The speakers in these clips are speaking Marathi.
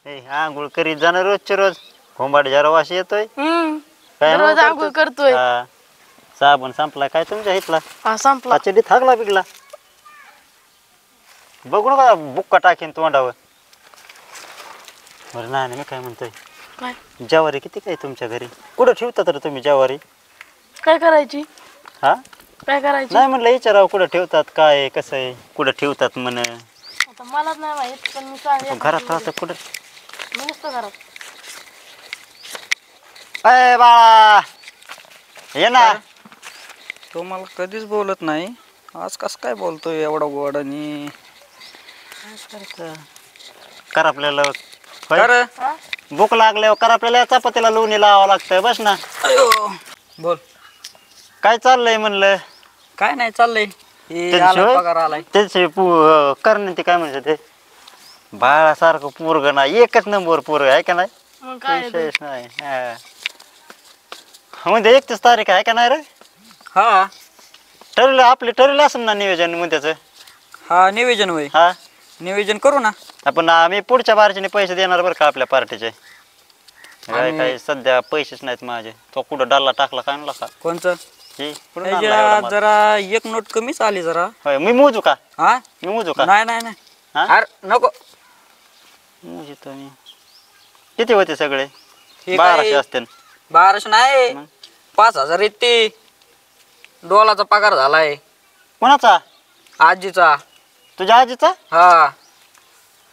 आंघोळ करीत जाणार रोजच्या रोज खोंबाड जरा वास येतोय. काय रोज आंघोळ करतोय. साबण संपला काय तुमच्या इथला? हा संपला. चड्डी थाकला बिगला बघू नका बुक्का टाकीन तोंडावर. बरं नाही मी काय म्हणतोय काय ज्वारी किती काय तुमच्या घरी? कुठं ठेवता तर तुम्ही ज्वारी? काय करायची? हा काय करायची? नाही म्हणलं विचारावं कुठं ठेवतात काय कसं आहे कुठं ठेवतात म्हण. आता मला नाही माहित पण मी सांगेन. घरात राहतं कुठं? मी नसतो घरात. अय बाळा ये ना. तो मला कधीच बोलत नाही, आज कस काय बोलतोय एवढा गोड आणि कर आपल्याला कर भूक लागल्यावर कर आपल्याला चपातीला लोणी लावावं लागतंय. बस ना. अयो बोल काय चाललंय म्हणलं? काय नाही चाललंय, हे आला पगार आलाय. त्याचे करणे ते काय म्हणतात ते बाळासारखं पोरग नाही, एकच नंबर पोरग आहे का नाही? मग काय विशेष नाही. म्हणजे 31 तारीख आहे का नाही रे? हा ठरलं आपले ठरलं असेल ना नियोजन मुद्द्याचं? हा नियोजन होय, हा नियोजन करू ना आपण. आम्ही पुढच्या बारचीने पैसे देणार बरं का आपल्या पार्टीचे. काय सध्या पैसेच नाहीत माझे. तो कुठं डालला टाकला काय म्हणला का? कोणचं? हे कुठून आणला एवढा ह्याच्यात माल? जरा एक नोट कमीच आली जरा. होय मी मोजू का? हा मी मोजू का? नाही नाही नाही हा? अरे नको. मोजतो मी. किती होते सगळे? हे 1200 काय? असते. 1200 नाही, मग? 5000 येते. डोलाचा पगार झालाय कोणाचा? आजीचा. तुझ्या आजीचा? हा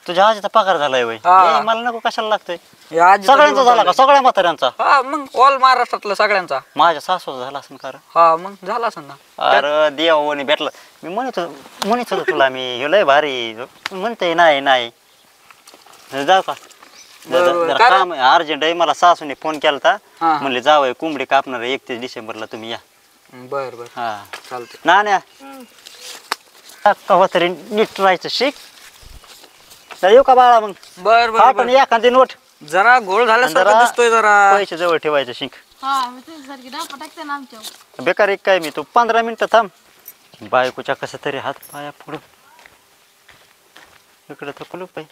तुझ्या आजीचा पगार झालाय होय? हा. ए, मला नको कशाला लागतोय? हे आजीचा सगळ्यांचा दिवस झाला का? झालाय. सगळ्या म्हाताऱ्यांचा? हा मग ऑल महाराष्ट्रातलं सगळ्यांचा. माझ्या सासूचा झाला असेल कारण. हा मग झाला असेल ना. अरे देवानी भेटला. मी म्हणत होतो तुला मी हे लय भारी म्हणते. नाही नाही जाऊ का? बरोबर. जरा का रे? काम अर्जंट आहे. मला सासूने फोन केलता. हा. म्हणले जावं कोंबडी कापणार 31 डिसेंबरला तुम्ही या. बर बर हा चालते. नाण्या कवा तरी नीट राहायचं शिक. तर येऊ का बाळा मग? बर बर, पण बर. एखादी नोट जरा गोळ झाल्यासारखं जरा दिसतोय जरा. पैसे जवळ ठेवायचं शिक. हा मी तुझ्यासारखी डापा टाकते ना आमच्या. बेकार एक काय मी तू 15 मिनिटं थांब. बायकोच्या कसं तरी हात पाया पुढं इकडं तर कुलूप आहे.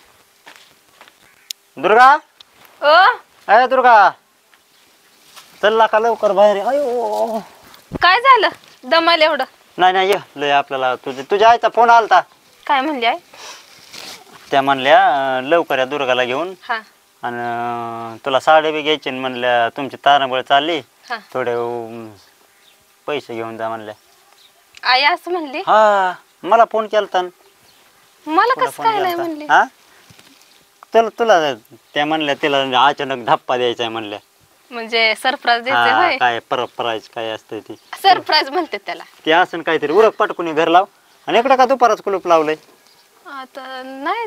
दुर्गा ओ अय दुर्गा चल का लवकर बाहेर. अयो काय झालं दमाल एवढं? नाही नाही ये लय आपल्याला तुझ्या आईचा फोन आलता. काय म्हणली आहे? त्या म्हणल्या लवकर या दुर्गाला घेऊन. हा आणि तुला साड्या बी घ्यायची म्हणल्या. तुमची तारांबळ चालली हा. थोडे पैसे घेऊन जा म्हणल्या. आई असं म्हणली? हा मला फोन केलता. मला कसं काय नाही म्हणली? हा तुला तुला त्या म्हणल्या तिला अचानक धप्पा द्यायचा आहे म्हणल्या. म्हणजे सरप्राईज द्यायचे हा होय? काय परप्राईज काय असतं ती सरप्राईज म्हणते त्याला. ते असं काहीतरी उरक पटकुनी घर लाव. आणि इकडे का दुपारच कुलूप लावलंय? आता नाही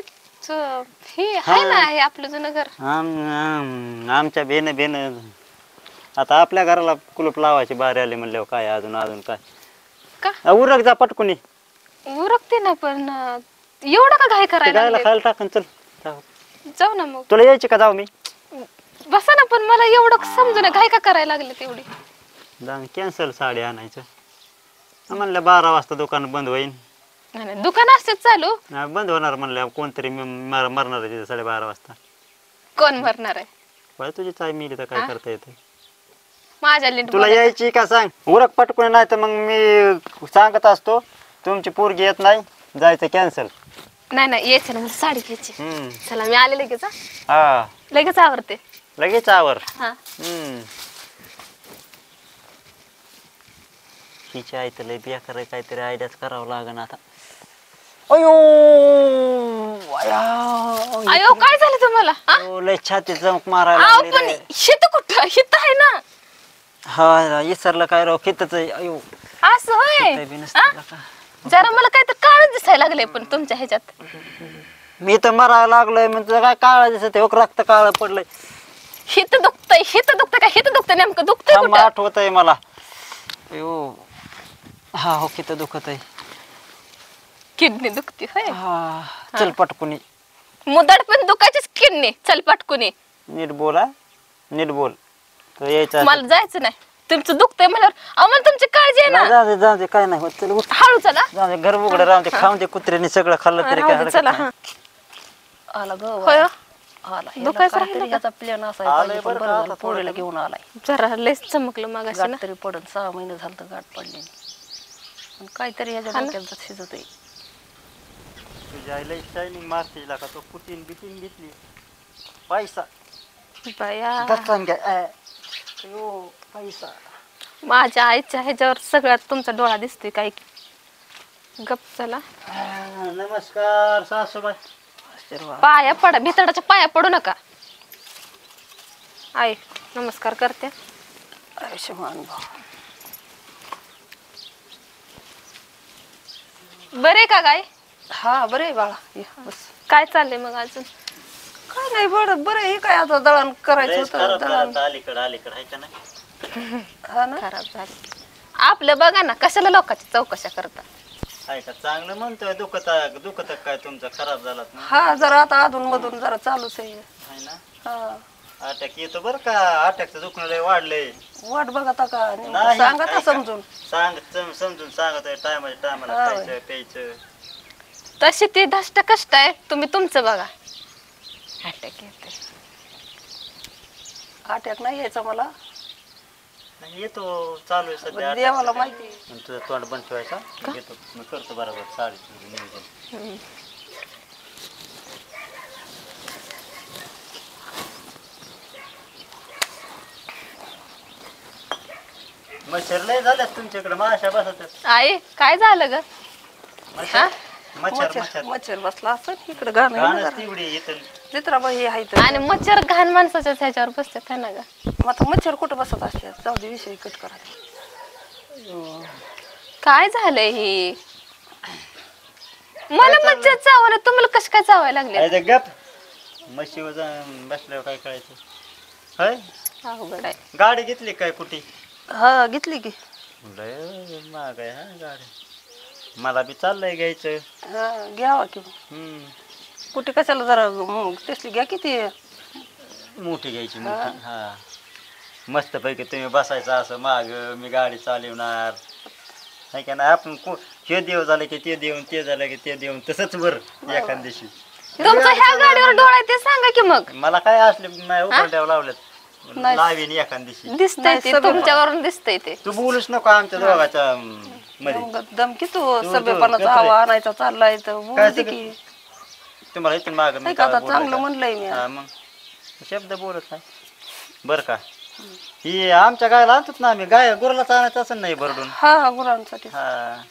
ही आहे ना, हे आपलं जुनं घर. आमच्या बेन आता आपल्या घराला कुलूप लावायची बारी आली म्हणल्यावर काय अजून काय का उरक जा पटकुनी. उरकते ना पण एवढं का घाई करायला गायला लागले? खायला टाकून चल जाऊ. जाऊ ना मग. तुला यायची का जाऊ मी? बसा ना, पण मला एवढं समजू नये घाई का करायला लागले तेवढी? जाऊन कॅन्सल साडी आणायचं म्हणलं. 12 वाजता दुकान बंद होईल. नाही नाही, दुकान असतेच चालू. बंद होणार म्हणलं. कोणतरी मरणार आहे तिथे 12:30 वाजता. कोण मरणार आहे? बरं तुझी चाय मिली तर काय करता येते? माझ्या लिंट तुला यायची का सांग? उरक पटकून नाही तर मग मी सांगत असतो तुमची पोरगी येत नाही जायचं कॅन्सल. नाही नाही यायचं ना, मला साडी घ्यायची. चला मी आले लगेच. हा लगेच आवरते. लगेच आवर. हा हिची आई तर लय बेकार काहीतरी आयडियाच करावं लागेल आता. अयो अयो काय झालं तुम्हाला? लय छाती जमक मारायला आव लागली पण रे. हित कुठं? हित आहे ना. हा इसरलं काय राव खितच आहे. अयो असं होय? खितय बी नसतं का? जरा मला काय तर काळ दिसायला लागले पण तुमच्या ह्याच्यात. मी तर मरायला लागलोय म्हणजे काय काळा दिसत आहे. रक्त काळ पडलंय. हित दुखतंय का हित दुखतंय? नेमकं दुखतंय कुठं? आठवत आहे मला. अयो हा हो खित दुखत आहे. किडनी दुखती होय? हा चल पटकुनी. मुदड पण दुखायचीच किडनी. चल पटकुनी. नीट बोला नीट बोल. तो यायचा मला जायचं नाही. तुमचं दुखतंय म्हणल्यावर आम्हाला तुमची काळजी आहे ना. जाऊ दे काय नाही होत. चल उठ. हळू चला. जाऊ दे घर उघडं राहून ते खाऊन ते कुत्र्याने सगळं खाल्लं तरी काय राहू दे, हरकत चला. नाही. हा. होय हो. आला दुखायचं राहिलं का? ह्याचा प्लॅन असाय आलंय पाहिजे, पण बरं बरं का झालं आता पोरीला थोडं. घेऊन आलाय. जरा लयच चमकलं मागाशी ना. गाठ तरी पडन, 6 महिने झालं तर गाठ पडली नाही. पण काहीतरी ह्याच्या हा ना. डोक्यात शिजत आहे. तुझ्या आईला शायनिंग मारते का तो पुटीन बिटीन घेतली पैसा बाया दत्तान घ्या अयो, पैसा. माझ्या आईच्या ह्याच्यावर सगळ्यात तुमचा डोळा दिसतोय काय गप चला. नमस्कार सासूबाई. आशीर्वाद. पाया पडा, भितडाच्या पाया पडू नका. आई नमस्कार करते. आयुष्यमान भाव. बरे का गाय? हा बरं आहे बाळा, ये, बस. काय चाललंय मग अजून? काय नाही बरं बरं हे काय आता दळण करायचं लयच होतं. खराब दळण करायचं अलीकडं अलीकडं आहे का नाही हा ना. खराब झाली. आपलं बघा ना, कशाला लोकांची चौकशा करतात. आहे का चांगलं म्हणतोय दुखत दुखत काय तुमचा खराब झाला हा जरा आता अधून मधून जरा चालूच आहे. आहे ना. हा अटॅक येतो बरं का, अटॅकचं दुखणं लय वाढलंय. वाट बघा आता का नेमकं नाही, सांगा ऐका. तर समजून. समजून सांगतोय टायमाच्या टायमाला हा. खायचं प्यायचं. तशी ती धष्ट कष्ट आहे, तुम्ही तुमचं बघा. अटॅक येते. अटॅक नाही यायचा मला, नाही, येतो चालू आहे सध्या देवाला attack. माहिती. आणि तुझं तोंड बंद ठेवायचा घेतो मी करतो बरोबर साडीचं नियोजन. मच्छर लय झाल्यात तुमच्याकडे, माशा बसतात. आई काय झालं ग? मच्छर मच्छर मच्छर मच्छर मच्छर बसला असत इकडे गाणं आहे ना घाणच जरा. तेवढी येतं. चित्राबाई हे आहे तर. आणि मच्छर घाण माणसाच्या ह्याच्यावर बसतात है ना ग. मग आता मच्छर कुठं बसत असते, जाऊ दे विषय कट करा. काय झालंय ही? मला मच्छर चावलं, तुम्हाला कसं काय चावायला लागले? आहे ते गप म्हशीवर जाऊन बसल्यावर काय करायचं होय. अवघड आहे. गाडी घेतली काय कुठे? हा घेतली की. लय महाग आहे हा गाडी. मला बी चाललंय घ्यायचं. हा घ्यावा की. हम्म. कुठे कशाला जरा टेस्टली घ्या किती. मोठी घ्यायची मोठी. हा मस्त पैकी तुम्ही बसायचं असं माग, मी गाडी चालवणार आहे का नाही. आपण हे देव झालं की ते देऊन, ते झालं की ते देऊन, तसंच बरं एखाद्या दिवशी. तुमचं ह्या गाडीवर डोळा आहे ते सांगा की मग. मला काय असले नाही उकळट्यावर लावल्यात, लावीन एखाद्या दिवशी. दिसतंय नाही, ते सगळं तुमच्यावरून दिसतंय ते. तू बोलूच नको आमच्या दोघाच्या मध्ये. दम की तू तू सभेपणाचा गप्प रे. हवा आणायचा चाललाय तर काय बोलते ते की. तुम्हाला इथून माग नाही का आता चांगलं म्हणलंय मी. हा मग शब्द बोलत नाही बरं का. ही आमच्या गायला आणतोच ना आम्ही, गाय गुराला आणायचं असं नाही भरडून. हा गुरांसाठी. हा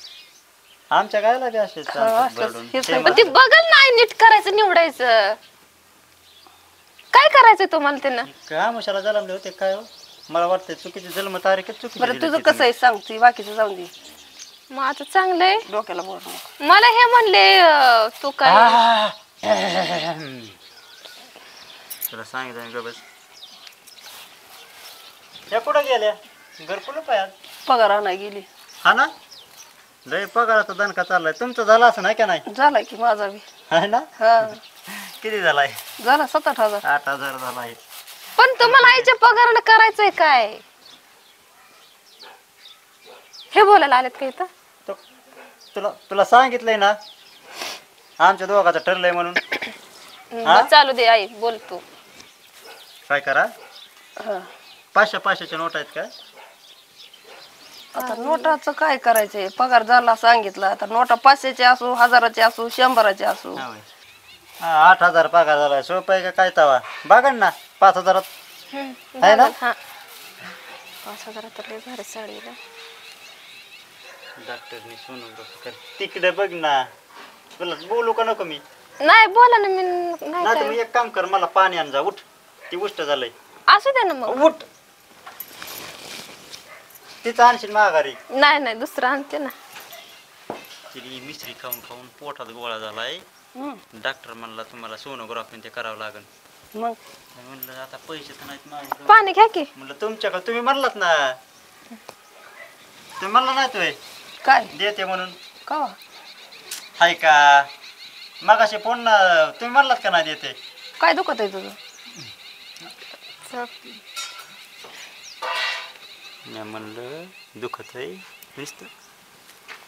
आमच्या गायला बी असेच हा, आणतात असंच. भरडून. हेच ते आहे. पण ती बघल नाही नीट करायचं निवडायचं. काय करायचंय तुम्हाला त्यांना? काय आमुषाला जलमले होते काय हो? मला वाटतंय चुकीची जन्म तारीखच चुकीची बरं दिली तुझं तिथून. कसं आहे सांगते, बाकीचं जाऊन दे, माझं चांगलंय. डोक्याला बोल नको. मला हे म्हणले तू काय आ, तुला सांगितलं का बस. त्या कुठं गेल्या घरकुल पायात? पगार आणाय गेली. हा ना, लय पगाराचा दणका चाललाय तुमचं. झाला असं नाही का नाही? झालाय की माझा बी. आहे ना. हा किती झालाय? झाला 7-8 हजार. 8,000 झालाय. पण तुम्हाला आईच्या पगारानं करायचंय काय? हे बोलायला आलेत का इथं? तो- तुला तुला सांगितलंय ना आमच्या दोघाचं ठरलंय म्हणून. हा? चालू दे आई, बोल तू. काय करा, हा 500-500च्या नोट आहेत काय? आता नोटाचं काय करायचंय, पगार झाला सांगितलं. आता नोटा 500चे असो, 1000चे असो, 100चे असो. हा होय. हा 8,000 पगार झालाय. सोपं आहे का काय तवा? बघा ना 5,000 आहे ना? हा 5,000 तर लय भारी साडीला. डॉक्टरनी सोनोग्राफी कर तिकडे बघ ना. तुला बोलू का नको मी? नाही बोला ना, मी नाही नाही तर काय. मग एक काम कर, मला पाणी आण जा. उठ, ती उष्ट झालंय. असू दे ना मग. उठ, तिचं आणशील माघारी. नाही नाही दुसरं आणते ना. तिने मिश्री खाऊन खाऊन पोटात गोळा झालाय. डॉक्टर म्हणला तुम्हाला सोनोग्राफी ते करावं लागेल. मग म्हणलं आता पैसे तर नाहीत माझ्याकडे. पाणी घ्या की. म्हणलं तुमच्याकडे, तुम्ही म्हणलात ना, तुम्ही म्हणला नाही तुम्ही काय देते म्हणून. का हाय का मगाशी फोन तुम्ही म्हणलात का नाही देते? काय दुखत आहे तुझं? मी म्हणलं दुखत आहे नुसतं.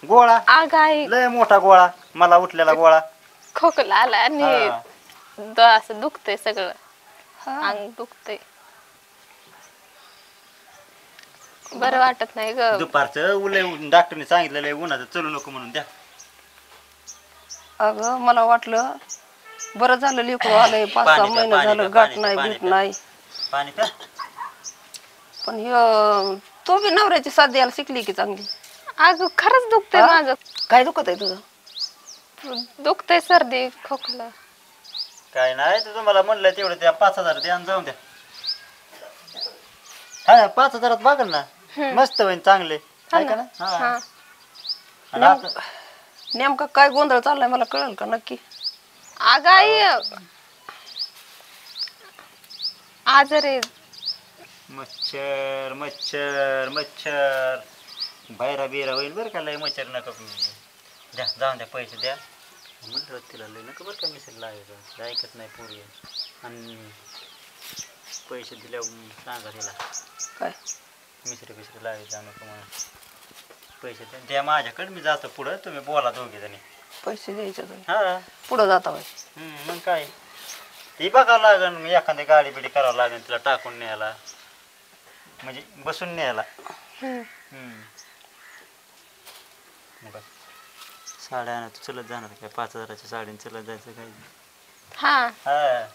गोळा आग आई लय मोठा गोळा, मला उठलेला गोळा. खोकला आला आणि हा. असं दुखतंय सगळं. अंग दुखतंय, बरं वाटत नाही ग. दुपारचं उलय डॉक्टरने सांगितलेलं आहे उन्हाचं चलू नको म्हणून द्या. अगं मला वाटलं बरं झालं लेकरू आलंय, 5-6 पाणी प्या, महिने पाणी झालं प्या, गाठ पाणी नाही प्या, बीट पाणी नाही. पाणी प्या. पण तो बी नवऱ्याची साथ द्यायला शिकली की चांगली. अगं खरंच दुखतंय हा? माझं, काय दुखत आहे तुझं? दुखतंय सर्दी खोकला. काय नाही तर तुम्हाला म्हणलं तेवढं त्या 5,000 द्या आणि जाऊन द्या. हा 5,000 बघाल ना, मस्त होईल चांगले. हा आहे का ना? ना? हा. हा. आणि आता नेमका काय गोंधळ चाललाय मला कळेल का नक्की? अगं आई आजारी मच्छर मच्छर मच्छर बाहेर बिरा होईल बरं का, लय मच्छर नका द्या, जाऊन द्या, पैसे द्या. म्हणलं तिला लय नका बरं का मिसरी लावायचं, ऐकत नाही पोरी. आणि पैसे दिल्यावर सांगा तिला काय मिसरी बिसरी लावायचं नको म्हणून. पैसे द्या माझ्याकडे, मी जातो पुढं, तुम्ही बोला दोघे जणी. पैसे द्यायचे तुम्ही हा पुढं जाता बाई. मग काय ती बघावं लागेल, एखादी गाडी बिडी करावं लागेल तिला टाकून न्यायला, म्हणजे बसून न्यायला. मग साड्या आणा तू चलत जाणार काय, 5,000च्या साडीने चलत जायचं काय? हा हा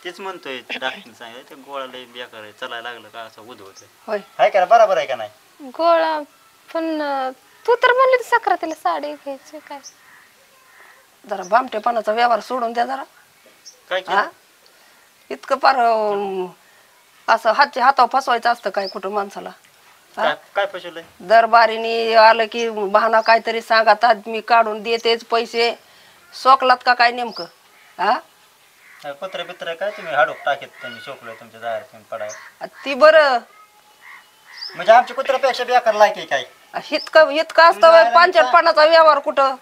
तेच म्हणतोय, डॉक्टर सांगितलं ते गोळा लई बेकार आहे, चलायला लागलं का असं उधवतंय. होय आहे का बरोबर आहे का नाही? गोळा पण तू तर म्हणली होती सक्रातीला साडी घ्यायची काय. जरा भामटेपणाचा व्यवहार सोडून द्या जरा. काय हा केलं? इतकं पार असं हातावर फसवायचं असतं काय कुठं माणसाला? काय काय फसवलंय? दरबारीने आलं की बहाणा काहीतरी सांगतात, मी काढून देतेच पैसे. सोकलात का काय नेमकं? हा कुत्रे बित्रे काय तुम्ही हाडूक टाकीत तुम्ही शोकलोय तुमच्या दारात तुम्ही पडाय, ती बरं म्हणजे आमच्या कुत्र्यापेक्षा बेकार लायकी काय? इतकं असतं पांचटपणाचा व्यवहार कुठं?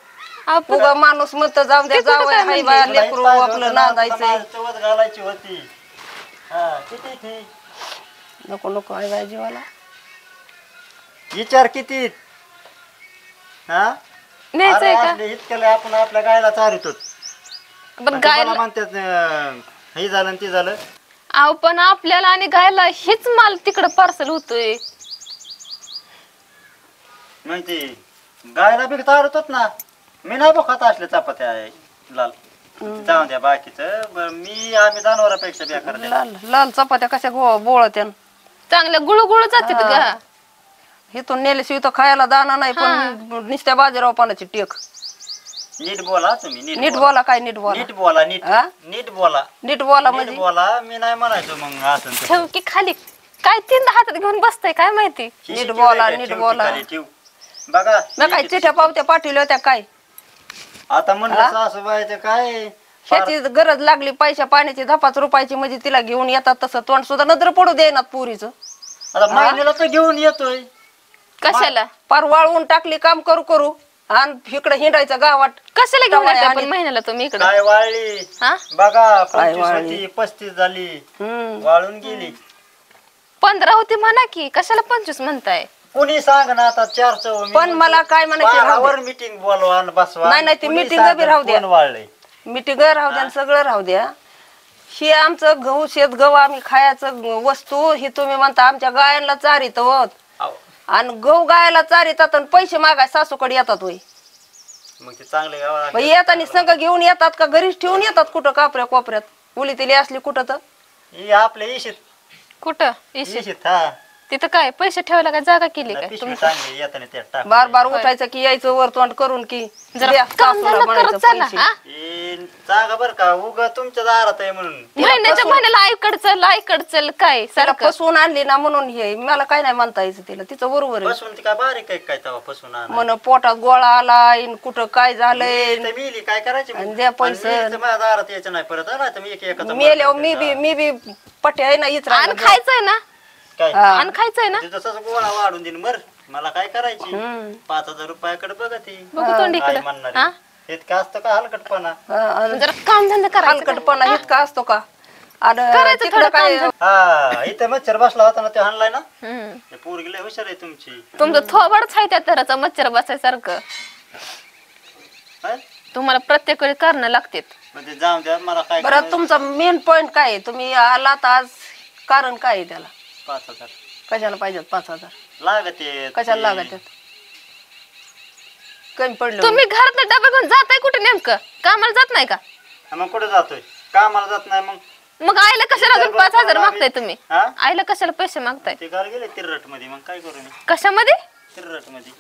उगा माणूस म्हणतं जाऊन द्या, जावं हाय बाया लेकरू आपलं नांदायचंय. चवत घालायची होती. हा किती ती नको नको हाय बाया जीवाला. विचार किती? हा न्यायचंय का? इतकं आपण आपल्या गायला चारितो, पण गायला म्हणतात हे झालं आणि ते झालं. अहो पण आपल्याला आणि गायला हेच माल तिकडं पार्सल होतोय. माहिती गायला बी चारतोच ना, मी नाही बघत असले चपात्या आहे लाल. जाऊन द्या बाकीचं, आम्ही जनावरापेक्षा बेकार द्या. लाल लाल चपात्या कशा बोळत्यान चांगल्या गुळगुळ जातात ग. इथून नेल्याशिवाय तर खायला दाना नाही, पण नुसत्या बाजीराव पानाची टेक. नीट बोला तुम्ही, नीट बोला. काय नीट बोला? नीट बोला, नीट हा? नीट बोला, नीट बोला नीट म्हणजे बोला. मी नाही म्हणायचो मग असं तसं. ठेव की खाली काय 3 हातात घेऊन बसतय काय माहिती. खिशी नीट बोला, ठेवायची, नीट ठेव बोला. ती खाली, ठेव. बघा मी काय चिठ्ठ्या पावत्या पाठवल्या होत्या काय? आता म्हणलं सासूबाईचं काय ह्याची गरज लागली पैशा पाण्याची 10-5 रुपयाची म्हणजे तिला घेऊन येतात, तसं तोंड सुद्धा नजर पडू देणार पुरीचं. आता महिन्याला तर घेऊन येतोय. कशाला पार वाळवून टाकली काम करू करू आणि इकडे हिंडायचं गावात. कशाला घेऊन टवाळ्या येताय पण आणि- महिन्याला तुम्ही इकडं? काय वाळली हा बघा, काय 25 वाळली? होती 35 झाली, हम्म. वाळून गेली. 15 होती म्हणा की, कशाला 25 म्हणताय? कुणी सांग ना आता 4 चव. पण मला काय म्हणायचं राहू वर मीटिंग बोलवा आणि बसवा. नाही, नाही, ती कुणी meeting सांगेल बी राहू द्या. कोण वाळलंय. मिटिंग राहू द्या आणि सगळं राहू द्या. हे आमचं गहू शेत गहू आम्ही खायचं वस्तू ही तुम्ही म्हणता आमच्या गायांना चारित होत अहो, आणि गहू गायला चारितात आणि पैसे मागाय सासूकडे येतात होय. मग ते चांगले गावा मग येताना संघ घेऊन येतात का घरीच ठेवून येतात कुठं कापऱ्या कोपऱ्यात उली तिली असली कुठं तर? आपल्या इशित कुठं इशी इशित हा तिथं काय पैसे ठेवायला काय जागा केली काय पिशवी तुम्ही? चांगली येताना त्यात टाक. बार बार उठायचं की यायचं वर तोंड करून की जरा द्या काम सासूला धंदा म्हणायचं करत चला पैसे. हा. जागा बर का उगा तुमच्या दारात आहे म्हणून. महिन्याच्या महिन्याला आईकड चल काय त्याला सारखं. फसवून आणली ना म्हणून हे मला काय नाही म्हणता यायचं तिला तिचं बरोबर आहे. फसवून ती काय बारीक आहे काय तेव्हा फसवून आणा. म्हण पोटात गोळा आलाय न कुठं काय झालंय तर मिली काय करायची मग? आणि द्या पैसे. आणि मिली तर माझ्या दारात यायचं नाही परत ना, तर मी एक एकाचा मेल्यावर मार मी बी पट्टे आहे ना आणि इतर खायचंय ना, काय आणि खायचंय ना. तिथं तसंच गोळा वाढून देईन बर. मला काय करायची 5,000 रुपयाकडे बघा ती बघू तोंड काय इकडं. म्हणणार हा इतकं असतं का हलकटपणा? जरा काम धंदा करायचं. हलकटपणा इतका असतो का? आणि करायचं तिकडं थोडं काय हा इथं मच्छर बसला होता ना ते हाणलाय ना. हम्म. ते पोरगी लय हुशार आहे तुमची. तुमचं थोबडच आहे त्या तराचा मच्छर बसायसारखं. काय? तुम्हाला प्रत्येक वेळी करणं लागते. मग ते जाऊन द्या मला काय बरं तुमचा मेन पॉइंट काय आहे? तुम्ही आलात आज, कारण काय आहे त्याला? 5,000 कशाला पाहिजेत 5,000? लागते कशाला लागत आहेत? कमी पडलं तुम्ही घरात डबा घेऊन जाताय कुठे नेमकं? कामाला जात नाही का? मग कुठे जातोय कामाला जात नाही मग आईला कशाला अजून 5,000 मागताय तुम्ही? हा आईला कशाला पैसे मागताय? ते घाल गेले तिरट मध्ये मग काय करू मी कशामध्ये? तिरट मध्ये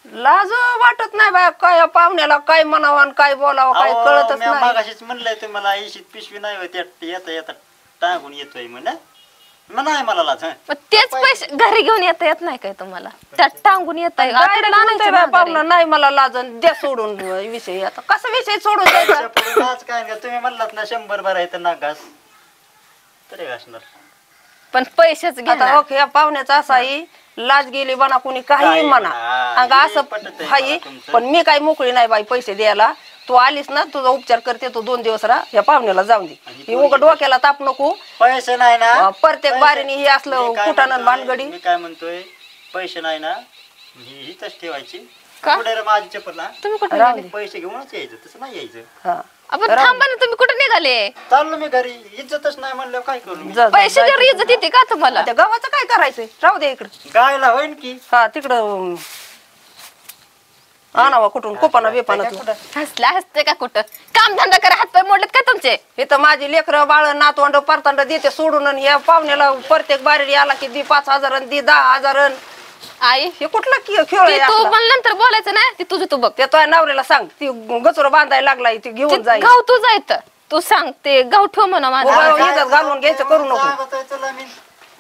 लाज वाटत नाही बाय, काय पाहुण्याला काय म्हणावं आणि काय बोलावं काय कळतच मी नाही. मागाशीच म्हणलंय तुम्हाला इशीत पिशवी नाही होती येता येता टाकून येतोय मग नाही मला लाज मग तेच पैसे घरी घेऊन येत नाही काय तुम्हाला? त्यात टांगून येत आहे Direct म्हणतोय बाय पाहुणा, नाही मला लाजन, द्या सोडून विषय. आता कसा विषय सोडून द्यायचा? लाज काय नाही, तुम्ही म्हणलात ना 100 भर आहे तर नागास तरी घासणार. पण पैसेच आता घ्या. ओके, या पाहुण्याचा असा आहे, लाज गेली बना कुणी काही काही म्हणा, म्हणा. अगं हे असं पटतंय हाय. मला तुमचं. पण मी काही मोकळी नाही बाई पैसे द्यायला. तू आलीस ना, तुझा उपचार करते, तू 2 दिवस राहा, या पाहुण्याला जाऊन दे. ही उघड डोक्याला ताप नको. पैसे नाही ना प्रत्येक पैसे- बारीने हे असलं मी काय कुटाणं म्हणतोय- भानगडी. मी काय म्हणतोय पैसे नाही ना ही हिथंच ठेवायची. का? कुठे रे माझी चप्पल ना तुम्ही कुठे राहू निघाले? दे. पैसे घेऊनच यायचं तसं नाही यायचं. हा. आपण थांबा ना, तुम्ही कुठे निघाले? चाललो मी घरी इज्जतच नाही म्हणलं काय करू मी? जा- जा- पैसे जा- जर इज्जत येते का तुम्हाला? त्या गावाचं काय करायचंय? राहू दे इकडं. गायला होईन की हा तिकडं आणावा कुठून कोपाना बिपाना तू. हसला हसते का कुठं? काम धंदा करा, हात पाय मोडलेत का तुमचे? इथं माझी लेकरं बाळ नातवंड परतांड देते सोडून, आणि या पाहुण्याला प्रत्येक बारी आला की दी 5,000 आणि दी 10,000. आई हे कुठला खेळ ती आहे तू आपला? मला नंतर बोलायचं नाही, ती तुझं तू बघ. ते तुझ्या नवऱ्याला सांग, ती गचुर बांधायला लागलाय, ती घेऊन जाईल. गाव तू जायचं, तू सांग ते गाव ठेव म्हणा माझा. उभं इज्जत घालून घ्यायचं करू नको. सांगतोय तुला मी.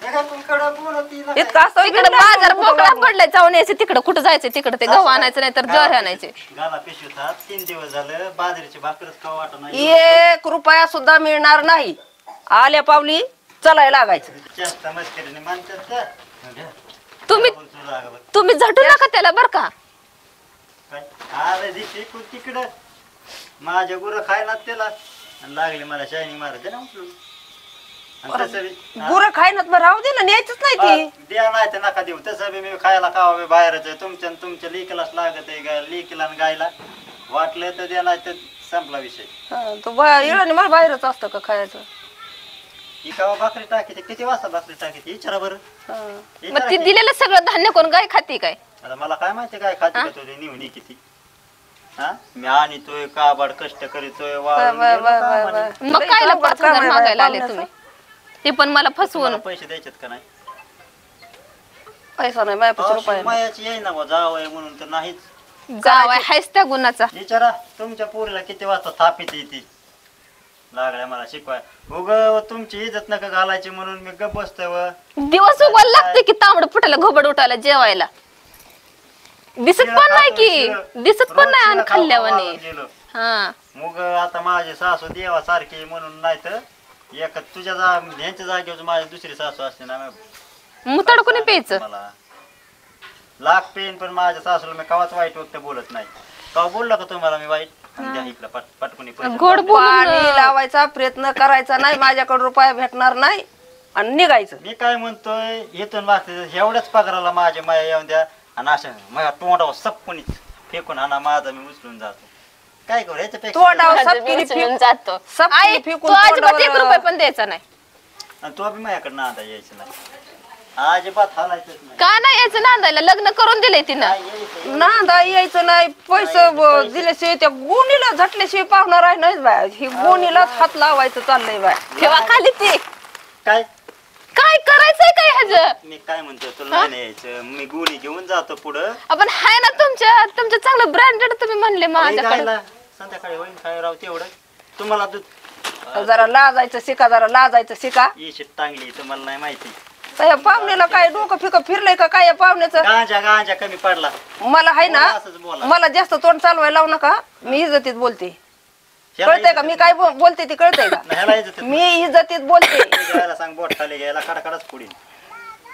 हे काय तू कडं बोलती ना? इतकं असं तिकडे बाजार मोकळा पडलाय, जाऊन यायचं तिकडं. कुठं जायचं तिकडे? ते गहू आणायचं नाही तर ज्वारी आणायचे. गाला पिशवीत हात 3 दिवस झालं बाजरीची भाकरच खाऊ वाटत नाही. 1 रुपया सुद्धा मिळणार नाही. आल्या पावली चलायला लागायचं. जास्त मस्करीने मानतात का? घ्या. तुम्ही बोलतो लागा बरं. तुम्ही झटू नका त्याला बर का. काय आलं दिसते कोण तिकडं माझ्या गुरं खायला त्याला आणि लागले मला शायनिंग मारत ना उचलून. आणि तसं बी- हा? गुरं खायनात मग राहू दे ना, न्यायचंच नाही ती. द्या नाही तर नका देऊ. तसं बी मी खायला खावा बी बाहेरच आहे. तुमच्या लेकीलाच लागत आहे. लेकीला आणि गायला वाटलं तर द्या नाही तर संपला विषय. हा, तो येळाने मला बाहेरच असतं का खायचं? ही कावा भाकरी टाकीते किती वाजता भाकरी टाकीते विचारा बरं. हा. मग ती दिलेलं सगळं धान्य कोण गाय खाती काय? आता मला काय माहिती काय खाते का तुझे निवणी किती. हा मी आणतोय काबाड कष्ट करीतोय वाळून बाय, गेलो बाय, का बाय, म्हणे. बाय. मग तुला कायला इतकं 5,000 काम आहे मागायला आले पाहुण्याचं? तुम्ही? ते पण मला फसवून. तुम्हाला पैसे द्यायचेत का नाही? पैसा नाही माझ्यापाशी रुपया नाही. मायाची येई ना बा जावं म्हणून तर नाहीच. जाव आहे हायच त्या गुणाचा. विचारा तुमच्या पोरीला किती वाजता थापीत येते लागल्या मला शिकवाय. उग तुमची इज्जत नका घालायची म्हणून मी गप बसतोय व. दिवस उगवायला लागते की तांबड फुटायला घोबड उठायला जेवायला. दिसत पण नाही की, दिसत पण नाही आणि खाल्ल्यावाने. हा मग आता माझी सासू देवा सारखी म्हणून नाही तर एक तुझ्या ह्यांच्या जागेवर माझी दुसरी सासू असते ना. मुतड कोणी प्यायचं? मला लाख पेन पण माझ्या सासूला मी कवाच वाईट वक्त बोलत नाही. कवा बोलला का तुम्हाला मी वाईट? द्या इकडं पटकुनी पैसे. गोड पाणी बोलून लावायचा प्रयत्न करायचा नाही, माझ्याकडे रुपया भेटणार नाही आणि निघायचं. मी काय म्हणतोय इथून वाचते एवढ्याच पगाराला माझ्या माया येऊन द्या आणि असं माझ्या तोंडावर सपकुनीच फेकून आणा माझा मी उचलून जातो. काय करू याच्यापेक्षा तोंडावर माझं सपकिरी बी उचलून फेक- जातो. सपकिरी आई, फेकून तू अजिबात तोंडावर- 1 रुपया पण द्यायचा नाही. आणि तो बी माझ्याकडे नांदा यायचं नाही. अजिबात हालायचंच नाही. का नाही यायचं नांदायला? लग्न करून दिलंय तिनं. काय यायचं? नांदा यायचं नाही. पैसे दिल्याशिवाय त्या गोणीला झटल्याशिवाय पाहुणार आहे नाहीच बाय. ही गोणीलाच हात लावायचं चाललंय बाय. ठेवा खाली ती. काय काय करायचंय काय ह्याचं? मी काय म्हणतोय तुला नाही यायचं. मी गुणी घेऊन जातो पुढं. आपण हाय ना तुमचं चांगलं ब्रँडेड तुम्ही म्हणले माझ्याकडे. गायला संध्याकाळी होईन काय राव तेवढं. तुम्हाला दूध जरा लाजायचं शिका, जरा लाजायचं शिका. येशीत टांगली तुम्हाला नाही माहिती. तर या पाहुण्याला काय डोकं फिकं फिरलंय का काय या पाहुण्याचं? गांजा कमी पडला. मला आहे ना, बोला असंच बोला. मला जास्त तोंड चालवायला लावू नका. मी इज्जतीत बोलते. ह्याला कळतंय का मी काय बोलते ती कळतंय का? ह्याला येत मी इज्जतीत बोलते. घ्यायला सांग बोट खाली घ्यायला कडकडच पुढील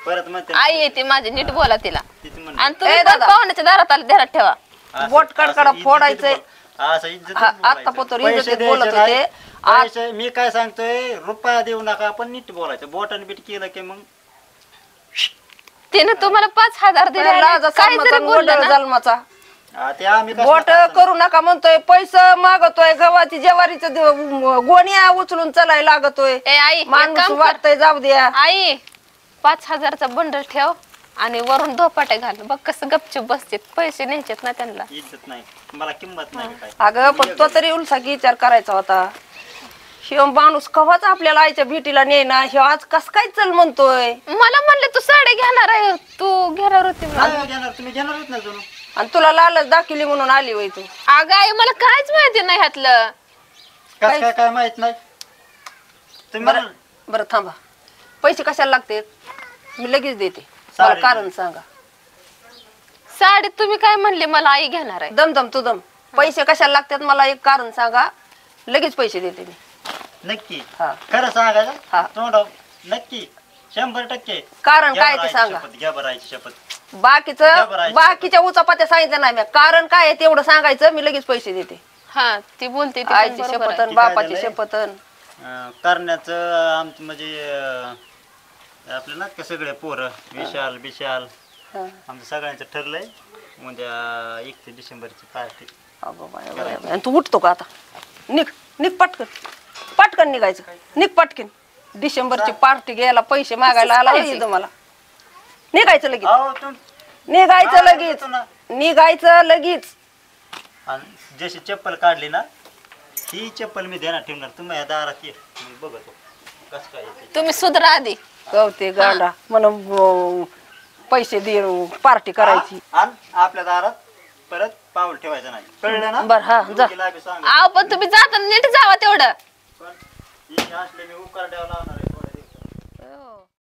परत म्हणते आई येते माझी, नीट बोला तिला. तिथे आणि तुम्ही ए पण दादा. पाहुण्याच्या दारात आले, ध्यानात ठेवा. बोट कडकडा फोडायचंय. असं इज्जत हा, आत्तापत्र इज्जतीत बोलत होते. मी काय सांगतोय रुपया देऊ नका पण नीट बोलायचं. बोटाने बीट केलं की मग तिने तुम्हाला 5,000 दिले. लाजा काय जरी जन्माचा बोललं गोंधळ ना, जन्माचा. ते आम्ही कसं बोट करायचं? करू नका म्हणतोय, पैसे मागतोय, गव्हाची ज्वारीचं गोण्या उचलून चलायला लागतोय. ए आई एक माणूस काम कर. वाटतंय जाऊ द्या. आई 5,000चा बंडल ठेव आणि वरून धोपाटे घाल. बघ कसं गपचूप बसतेत. पैसे न्यायचेत ना त्यांना. इज्जत नाही, मला किंमत नाही काय. अगं पण तो तरी उलसाकी विचार करायचा होता. शिव माणूस कवाच आपल्याला आईच्या भेटीला नेना, शिव आज कस काय चल म्हणतोय. मला म्हणले तू साडी घेणार आहे, तू घेणार होती म्हणून. काय घेणार तुम्ही? घेणार होत ना जणू. आणि तुला लालच दाखिली म्हणून आली होय तू. अगं आई मला काहीच माहिती नाही ह्यातलं. कस काय काय माहित नाही तुम्ही बरं मला- बरं थांबा, पैसे कशाला लागते मी लगेच देते. मला साडी. कारण सांगा. साडी तुम्ही काय म्हणले मला आई घेणार आहे. दम तू दम. पैसे कशाला लागतात मला एक कारण सांगा, लगेच पैसे देते मी. नक्की हा. खरं हा. सांगायचं तोंडाव नक्की 100%. कारण घ्या काय बरं ते आईची सांगा. शपथ, घ्या बरं आईची शपथ. बरं बाकीचं आहे. बाकीच्या उचापात्या सांगितलं नाही मी. कारण काय आहे तेवढं सांगायचं, मी लगेच पैसे देते. हा ती बोलते ती पण आईची बरोबर आहे. शपथन ती काय बापाची झालंय? शपथन. करण्याचं आमचं म्हणजे आपले ना का सगळे पोरं विशाल बिशाल हा. आमचं सगळ्यांचं ठरलंय उद्या 1 डिसेंबरची पार्टी. अगं बाय, बाय, बाय. आणि तू उठतो का आता? निघ पटकन पटकन निघायचं. निघ पटकन. डिसेंबरची पार्टी घ्यायला पैसे मागायला आला पाहिजे. इथं मला. निघायचं लगेच. अहो निघायचं हा, लगेच. येतो ना. निघायचं लगेच. आणि जशी चप्पल काढली ना ही चप्पल मी ध्यानात ठेवणार. तुम्ही या दारात ये, मी बघतो कसं काय येते. तुम्ही सुधरा आधी. गवते गांडा म्हणून पैसे दे, पार्टी करायची. आणि आपल्या दारात परत पाऊल ठेवायचं नाही, कळलं ना? बरं, हा, जा. दुर्गीला बी सांगा. आव पण तुम्ही जाताना नीट जावा तेवढं. पण ही असले मी उकार द्यावं लावणार आहे.